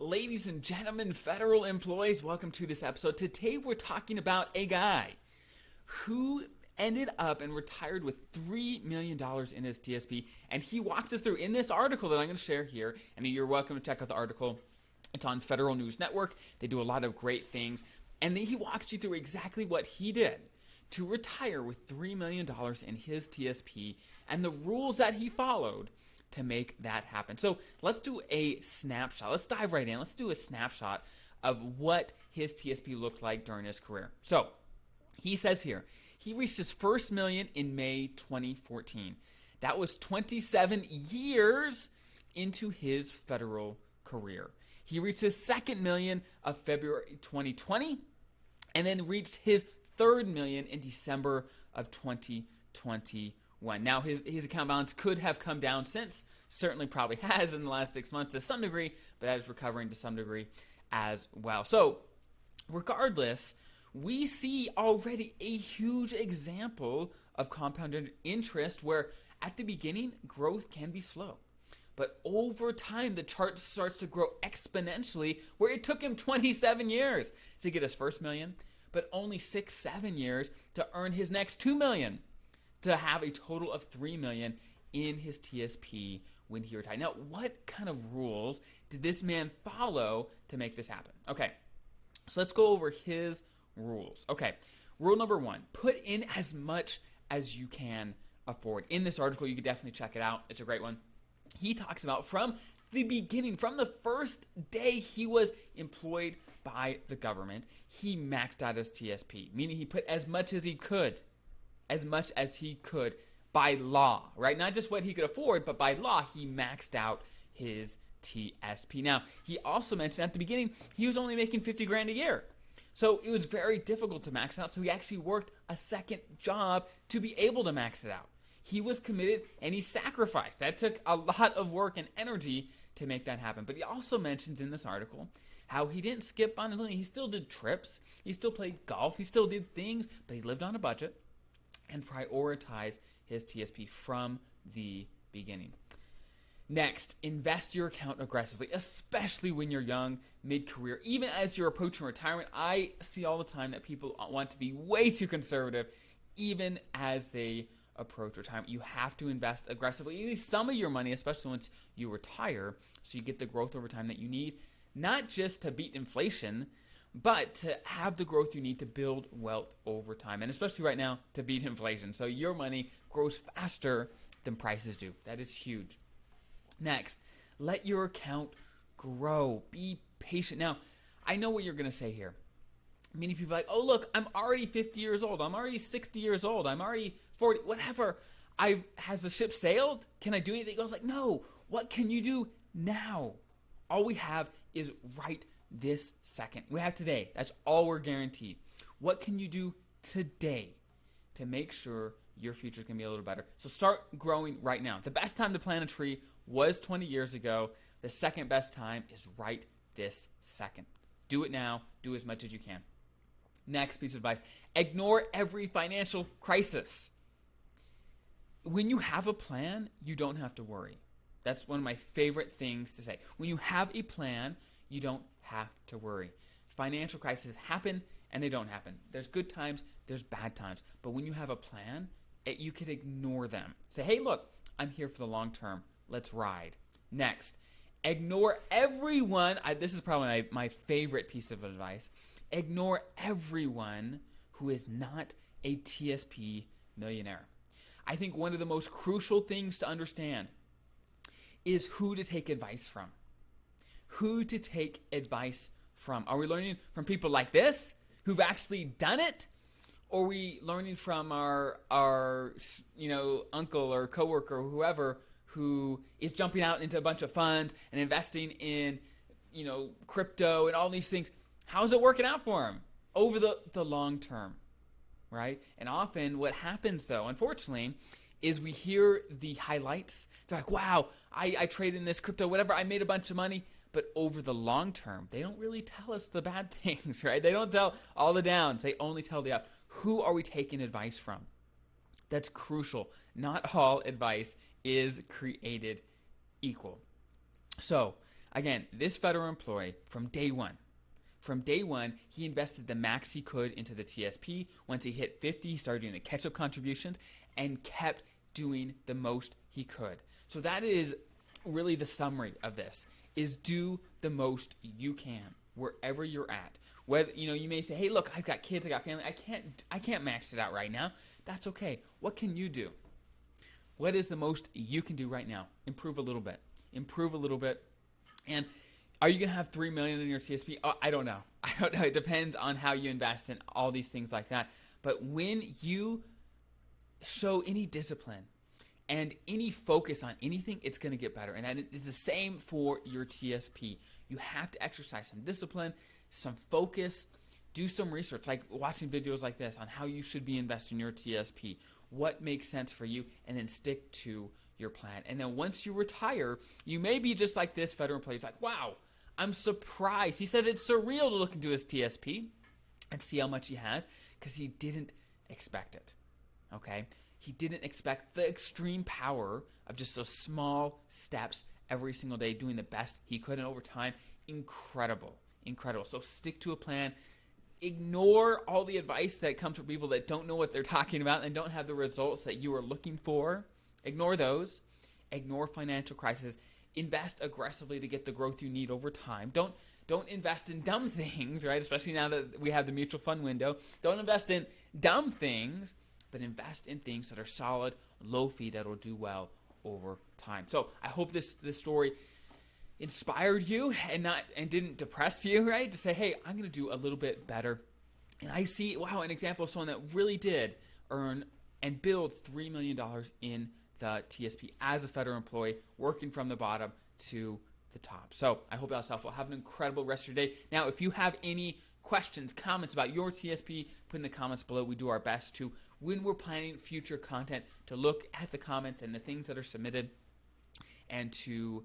Ladies and gentlemen, federal employees, welcome to this episode. Today we're talking about a guy who ended up and retired with $3 million in his TSP, and he walks us through in this article that I'm going to share here, and you're welcome to check out the article. It's on Federal News Network. They do a lot of great things, and then he walks you through exactly what he did to retire with $3 million in his TSP and the rules that he followed to make that happen. So let's do a snapshot. Let's dive right in. Let's do a snapshot of what his TSP looked like during his career. So he says here, he reached his first million in May 2014. That was 27 years into his federal career. He reached his second million of February 2020 and then reached his third million in December of 2021. Now, his account balance could have come down since, certainly probably has in the last 6 months to some degree, but that is recovering to some degree as well. So, regardless, we see already a huge example of compounded interest where at the beginning, growth can be slow. But over time, the chart starts to grow exponentially where it took him 27 years to get his first million, but only 6-7 years to earn his next 2 million. To have a total of $3 million in his TSP when he retired. Now, what kind of rules did this man follow to make this happen? Okay, so let's go over his rules. Okay, rule number one, put in as much as you can afford. In this article, you can definitely check it out. It's a great one. He talks about from the beginning, from the first day he was employed by the government, he maxed out his TSP, meaning he put as much as he could. By law, right? Not just what he could afford, but by law, he maxed out his TSP. Now, he also mentioned at the beginning, he was only making 50 grand a year. So it was very difficult to max out. So he actually worked a second job to be able to max it out. He was committed and he sacrificed. That took a lot of work and energy to make that happen. But he also mentions in this article how he didn't skip on his living. He still did trips. He still played golf. He still did things, but he lived on a budget and prioritize his TSP from the beginning. Next, invest your account aggressively, especially when you're young, mid-career. Even as you're approaching retirement, I see all the time that people want to be way too conservative, even as they approach retirement. You have to invest aggressively, at least some of your money, especially once you retire, so you get the growth over time that you need, not just to beat inflation, but to have the growth you need to build wealth over time, and especially right now to beat inflation. So your money grows faster than prices do. That is huge. Next, let your account grow. Be patient. Now, I know what you're going to say here. Many people are like, oh, look, I'm already 50 years old. I'm already 60 years old. I'm already 40, whatever. Has the ship sailed? Can I do anything? I was like, no. What can you do now? All we have is right this second. We have today. That's all we're guaranteed. What can you do today to make sure your future can be a little better? So start growing right now. The best time to plant a tree was 20 years ago. The second best time is right this second. Do it now. Do as much as you can. Next piece of advice. Ignore every financial crisis. When you have a plan, you don't have to worry. That's one of my favorite things to say. When you have a plan, you don't have to worry. Financial crises happen and they don't happen. There's good times, there's bad times. But when you have a plan, you can ignore them. Say, hey, look, I'm here for the long term. Let's ride. Next, ignore everyone. This is probably my favorite piece of advice. Ignore everyone who is not a TSP millionaire. I think one of the most crucial things to understand is who to take advice from. Who to take advice from. Are we learning from people like this who've actually done it? Or are we learning from our uncle or coworker or whoever who is jumping out into a bunch of funds and investing in, crypto and all these things? How's it working out for them over the long term, right? And often what happens though, unfortunately, is we hear the highlights. They're like, wow, I traded in this crypto, whatever, I made a bunch of money. But over the long term, they don't really tell us the bad things, right? They don't tell all the downs. They only tell the up. Who are we taking advice from? That's crucial. Not all advice is created equal. So Again, this federal employee from day one, he invested the max he could into the TSP. Once he hit 50, he started doing the catch-up contributions and kept doing the most he could. So that is really the summary of this, is do the most you can wherever you're at. Whether, you may say, hey, look, I've got kids, I got family, I can't max it out right now. That's okay. What can you do? What is the most you can do right now? Improve a little bit. And are you going to have $3 million in your TSP? Oh, I don't know. It depends on how you invest in all these things like that. But when you show any discipline and any focus on anything, it's going to get better. And that is the same for your TSP. You have to exercise some discipline, some focus, do some research, like watching videos like this on how you should be investing in your TSP, what makes sense for you, and then stick to your plan. And then once you retire, you may be just like this federal employee. It's like, wow, I'm surprised. He says it's surreal to look into his TSP and see how much he has, because he didn't expect it, okay? He didn't expect the extreme power of just those small steps every single day, doing the best he could, and over time, incredible. So stick to a plan. Ignore all the advice that comes from people that don't know what they're talking about and don't have the results that you are looking for. Ignore those. Ignore financial crisis. Invest aggressively to get the growth you need over time. Don't invest in dumb things, right? Especially now that we have the mutual fund window. Don't invest in dumb things, but invest in things that are solid, low fee, that will do well over time. So I hope this story inspired you and didn't depress you, right? To say, hey, I'm going to do a little bit better. And I see, wow, an example of someone that really did earn and build $3 million in the TSP as a federal employee, working from the bottom to the top. So I hope that was helpful. Have an incredible rest of your day. Now, if you have any questions, comments about your TSP, put in the comments below. We do our best to, when we're planning future content, to look at the comments and the things that are submitted and to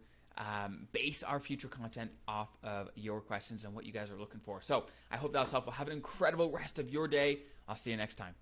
base our future content off of your questions and what you guys are looking for. So I hope that was helpful. Have an incredible rest of your day. I'll see you next time.